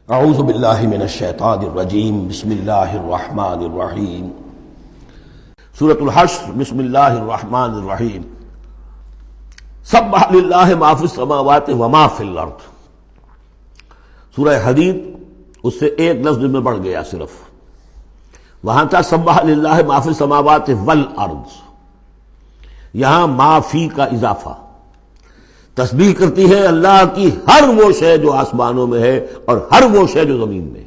اعوذ باللہ من الشیطان الرجیم بسم اللہ الرحمن الرحیم سورۃ الحشر بسم اللہ الرحمن الرحیم سبح للہ ما فی السماوات وما فی الارض. سورہ حدید اس سے ایک لفظ میں بڑھ گیا صرف. وہاں تھا سبح للہ ما فی السماوات والارض، یہاں ما فی کا اضافہ. تسبیح کرتی ہے اللہ کی ہر وہ شے جو آسمانوں میں ہے اور ہر وہ شے جو زمین میں ہے.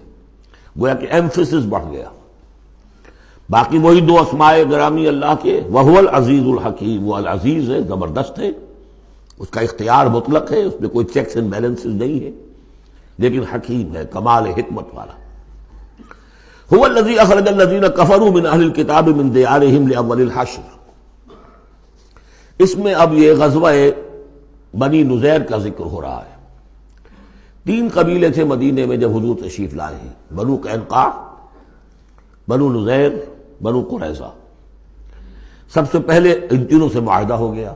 گویا کہ ایمفیسس بڑھ گیا. باقی وہی دو اسماء گرامی اللہ کے، وہو العزیز الحکیم، وہ العزیز ہے، زبردست ہے، اس کا اختیار مطلق ہے، اس میں کوئی چیکس اینڈ بیلنسز نہیں ہے، لیکن حکیم ہے، کمال حکمت والا. هو الذی اخرج الذین کفروا من اہل الکتاب من دیارہم لاول الحشر. اس میں اب یہ غزوہ بنی نذیر کا ذکر ہو رہا ہے. 3 قبیلے تھے مدینے میں جب حضور تشریف لائے ہیں، بنو قینقاع، بنو نذیر، بنو قریظہ. سب سے پہلے ان تینوں سے معاہدہ ہو گیا.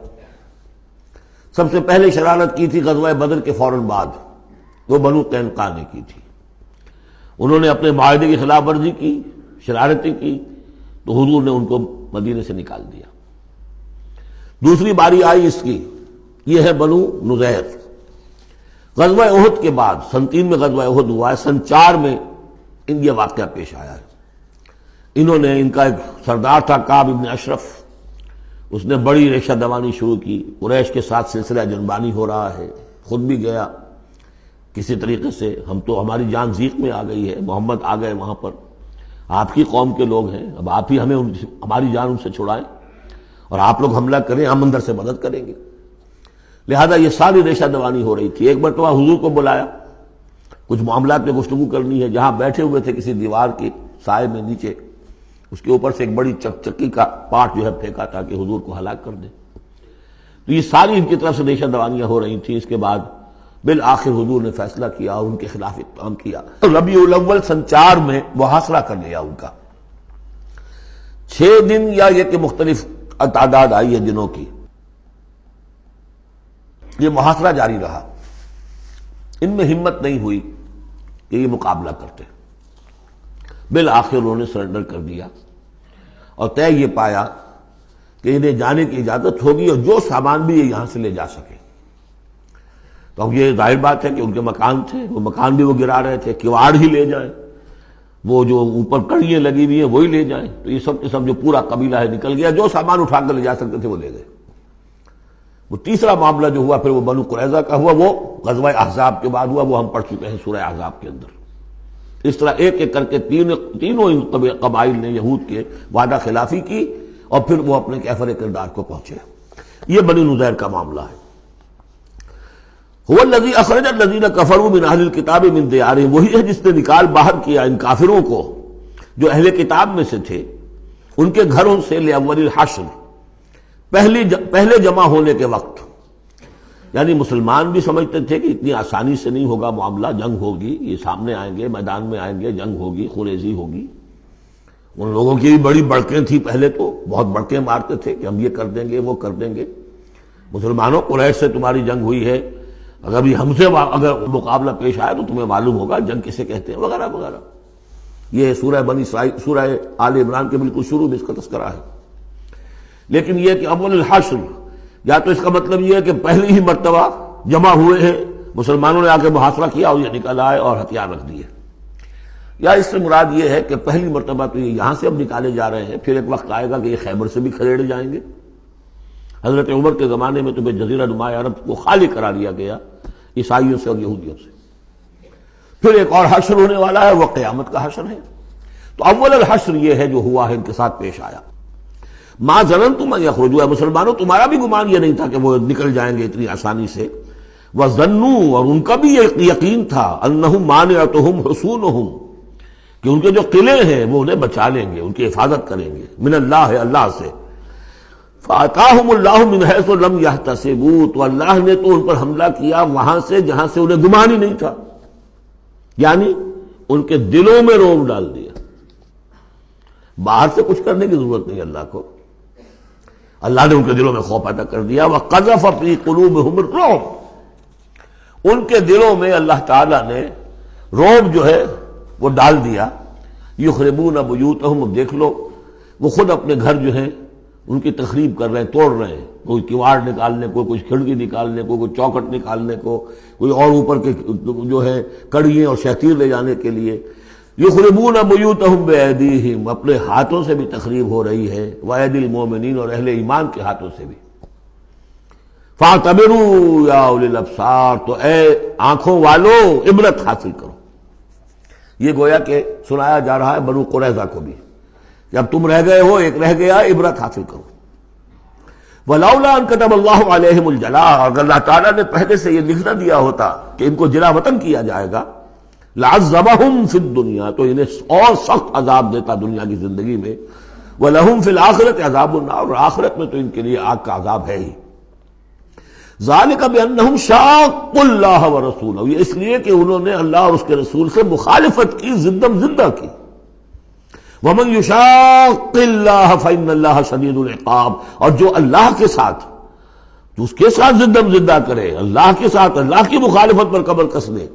سب سے پہلے شرارت کی تھی غزوہ بدر کے فوراً بعد، وہ بنو قینقاع نے کی تھی. انہوں نے اپنے معاہدے کی خلاف ورزی کی، شرارتیں کی، تو حضور نے ان کو مدینے سے نکال دیا. دوسری باری آئی اس کی، یہ ہے بنو نذیر. غزوہ احد کے بعد سن 3 میں غزوہ احد ہوا ہے، سن 4 میں یہ واقعہ پیش آیا ہے. انہوں نے، ان کا ایک سردار تھا کعب ابن اشرف، اس نے بڑی ریشہ دوانی شروع کی. قریش کے ساتھ سلسلہ جنبانی ہو رہا ہے، خود بھی گیا کسی طریقے سے. ہم تو، ہماری جان ضیق میں آ گئی ہے، محمد آ گئے وہاں پر، آپ کی قوم کے لوگ ہیں، اب آپ ہی ہمیں ہماری جان ان سے چھڑائیں اور آپ لوگ حملہ کریں، ہم اندر سے مدد کریں گے. لہذا یہ ساری ریشہ دوانی ہو رہی تھی. ایک مرتبہ حضور کو بلایا، کچھ معاملات میں گفتگو کرنی ہے. جہاں بیٹھے ہوئے تھے کسی دیوار کے سائے میں نیچے، اس کے اوپر سے ایک بڑی چکی کا پارٹ جو ہے پھینکا تاکہ حضور کو ہلاک کر دے. تو یہ ساری ان کی طرف سے ریشہ دوانیاں ہو رہی تھیں. اس کے بعد بالآخر حضور نے فیصلہ کیا اور ان کے خلاف اقدام کیا. ربیع الاول سن 4 میں محاصرہ کر لیا ان کا. 6 دن یا یہ کہ مختلف تعداد آئی ہے دنوں کی، یہ محاصرہ جاری رہا. ان میں ہمت نہیں ہوئی کہ یہ مقابلہ کرتے. بالآخر انہوں نے سرنڈر کر دیا اور طے یہ پایا کہ انہیں جانے کی اجازت ہوگی اور جو سامان بھی یہ یہاں سے لے جا سکے. تو اب یہ ظاہر بات ہے کہ ان کے مکان تھے، وہ مکان بھی وہ گرا رہے تھے. کواڑ ہی لے جائیں، وہ جو اوپر کڑیاں لگی ہوئی ہیں وہی لے جائیں. تو یہ سب کے سب جو پورا قبیلہ ہے نکل گیا. جو سامان اٹھا کر لے جا سکتے تھے وہ لے گئے. وہ تیسرا معاملہ جو ہوا پھر وہ بنو قریظہ کا ہوا، وہ غزوہ احزاب کے بعد ہوا، وہ ہم پڑھ چکے ہیں سورہ احزاب کے اندر. اس طرح ایک ایک کر کے تینوں ان قبائل نے یہود کے وعدہ خلافی کی اور پھر وہ اپنے کیفر کردار کو پہنچے. یہ بنی نذیر کا معاملہ ہے. هو الذی اخرج الذین کفروا من اہل الکتاب من دیارہم، وہی ہے جس نے نکال باہر کیا ان کافروں کو جو اہل کتاب میں سے تھے ان کے گھروں سے، لاول الحشر، پہلے جمع ہونے کے وقت. یعنی مسلمان بھی سمجھتے تھے کہ اتنی آسانی سے نہیں ہوگا معاملہ، جنگ ہوگی، یہ سامنے آئیں گے، میدان میں آئیں گے، جنگ ہوگی، خریزی ہوگی. ان لوگوں کی بھی بڑی بڑکیں تھیں، پہلے تو بہت بڑکیں مارتے تھے کہ ہم یہ کر دیں گے، وہ کر دیں گے. مسلمانوں، قریش سے تمہاری جنگ ہوئی ہے، اگر بھی ہم سے اگر مقابلہ پیش آئے تو تمہیں معلوم ہوگا جنگ کسے کہتے ہیں، وغیرہ وغیرہ. یہ سورہ بنی اسرائیل، سورہ آل عمران کے بالکل شروع میں اس کا تذکرہ ہے. لیکن یہ کہ اول الحشر، یا تو اس کا مطلب یہ ہے کہ پہلی ہی مرتبہ جمع ہوئے ہیں، مسلمانوں نے آ کے محاصرہ کیا اور یہ نکل آئے اور ہتھیار رکھ دیے، یا اس سے مراد یہ ہے کہ پہلی مرتبہ تو یہ یہاں سے اب نکالے جا رہے ہیں، پھر ایک وقت آئے گا کہ یہ خیبر سے بھی کھریڑے جائیں گے. حضرت عمر کے زمانے میں تو جزیرہ نما عرب کو خالی کرا دیا گیا عیسائیوں سے اور یہودیوں سے. پھر ایک اور حشر ہونے والا ہے، وہ قیامت کا حشر ہے. تو اول الحشر یہ ہے جو ہوا ہے، ان کے ساتھ پیش آیا. ما ظننتم ان یخرجوا، مسلمانوں تمہارا بھی گمان یہ نہیں تھا کہ وہ نکل جائیں گے اتنی آسانی سے. وظنوا، اور ان کا بھی یہ یقین تھا، انہم مانعتہم حصونہم، کہ ان کے جو قلعے ہیں وہ انہیں بچا لیں گے، ان کی حفاظت کریں گے، من اللہ، اللہ سے. فَأَتَاهُمُ اللَّهُ مِنْ حَيْثُ لَمْ يَحْتَسِبُوا، تو اللہ نے تو ان پر حملہ کیا وہاں سے جہاں سے انہیں گمان ہی نہیں تھا. یعنی ان کے دلوں میں رعب ڈال دیا. باہر سے کچھ کرنے کی ضرورت نہیں اللہ کو، اللہ نے ان کے دلوں میں خوف پیدا کر دیا. وَقَذَفَ فِي قُلُوبِهِمُ الرُّعْبَ، ان کے دلوں میں اللہ تعالیٰ نے روب جو ہے وہ ڈال دیا. یخربون بیوتہم، اب دیکھ لو وہ خود اپنے گھر جو ہیں ان کی تخریب کر رہے ہیں، توڑ رہے ہیں، کوئی کیواڑ نکالنے کو، کوئی کھڑکی نکالنے کو، کوئی چوکٹ نکالنے کو، کوئی اور اوپر کے جو ہے کڑیے اور شتیر لے جانے کے لیے. یخربون بیوتہم بایدیہم، اپنے ہاتھوں سے بھی تخریب ہو رہی ہے، وایدی المومنین، اور اہل ایمان کے ہاتھوں سے بھی. فاعتبروا یا اولی الابصار، تو اے آنکھوں والو عبرت حاصل کرو. یہ گویا کہ سنایا جا رہا ہے بنو قریظہ کو بھی کہ اب تم رہ گئے ہو، ایک رہ گیا، عبرت حاصل کرو. وَلَوْلَا أَن كَتَبَ اللَّهُ عَلَيْهِمُ الْجَلَاءَ، اگر اللہ تعالیٰ نے پہلے سے یہ لکھ نہ دیا ہوتا کہ ان کو جلا وطن کیا جائے گا، لَعَذَّبَهُمْ فِي الدُّنْيَا، تو انہیں اور سخت عذاب دیتا دنیا کی زندگی میں. وَلَهُمْ فِي الْآخِرَةِ عَذَابُ النَّارِ، اور آخرت میں تو ان کے لیے آگ کا عذاب ہے ہی. ذَلِكَ بِأَنَّهُمْ شَاقُّوا اللَّهَ وَرَسُولَهُ، یہ اس لیے کہ انہوں نے اللہ اور اس کے رسول سے مخالفت کی، زدم زدہ کی. وَمَن يُشَاقِّ اللَّهَ فَإِنَّ اللَّهَ شَدِيدُ الْعِقَابِ، اور جو اللہ کے ساتھ، جو اس کے ساتھ زدم زدہ کرے، اللہ کے ساتھ اللہ کی مخالفت پر کمر کس لے،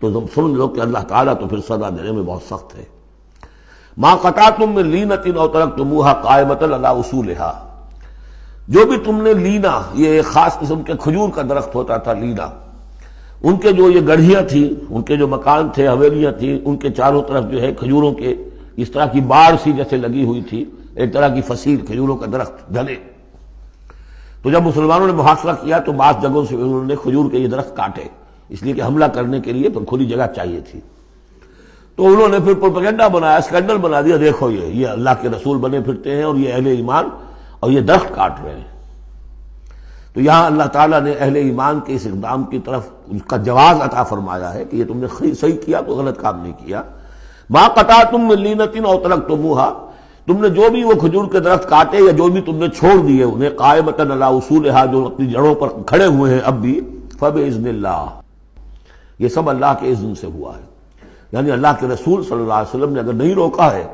تو تم سن لو کہ اللہ تعالیٰ تو پھر سزا دینے میں بہت سخت ہے. مَا قَطَعْتُم مِّن لِینَةٍ أَوْ تَرَكْتُمُوهَا قَائِمَةً عَلَىٰ أُصُولِهَا، جو بھی تم نے لینا، یہ ایک خاص قسم کے کھجور کا درخت ہوتا تھا لینا، ان کے جو یہ گڑھیاں تھیں، ان کے جو مکان تھے، حویلیاں تھیں، ان کے چاروں طرف جو ہے کھجوروں کے اس طرح کی باڑ سی جیسے لگی ہوئی تھی، ایک طرح کی فصیل کھجوروں کا درخت ڈھلے. تو جب مسلمانوں نے محاصرہ کیا تو بعض جگہوں سے انہوں نے کھجور کے یہ درخت کاٹے، اس لیے کہ حملہ کرنے کے لیے کھلی جگہ چاہیے تھی. تو انہوں نے پھر پروپیگنڈا بنایا، اسکینڈل بنا دیا، دیکھو یہ اللہ کے رسول بنے پھرتے ہیں اور یہ اہل ایمان، اور یہ درخت کاٹ رہے ہیں. تو یہاں اللہ تعالیٰ نے اہل ایمان کے اس اقدام کی طرف اس کا جواز عطا فرمایا ہے کہ یہ تم نے صحیح کیا، تو غلط کام نہیں کیا. ما قطعتم من لینۃ او ترکتموها، تم نے جو بھی وہ کھجور کے درخت کاٹے یا جو بھی تم نے چھوڑ دیے انہیں، قائمۃ علی اصولھا، جو اپنی جڑوں پر کھڑے ہوئے ہیں اب بھی، فباذن اللہ، یہ سب اللہ کے اذن سے ہوا ہے. یعنی اللہ کے رسول صلی اللہ علیہ وسلم نے اگر نہیں روکا ہے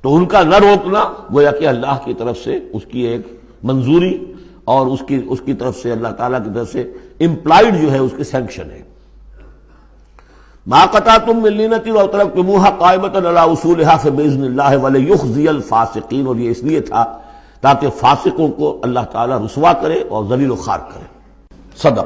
تو ان کا نہ روکنا گویا کہ اللہ کی طرف سے اس کی ایک منظوری اور اس کی طرف سے اللہ تعالیٰ کی طرف سے امپلائڈ جو ہے اس کی سینکشن ہے. ما قطعتم من لینۃ او ترکتموها قائمۃ علی اصولھا فباذن اللہ ولیخزی الفاسقین، اور یہ اس لیے تھا تاکہ فاسقوں کو اللہ تعالیٰ رسوا کرے اور ذلیل و خوار کرے. صدق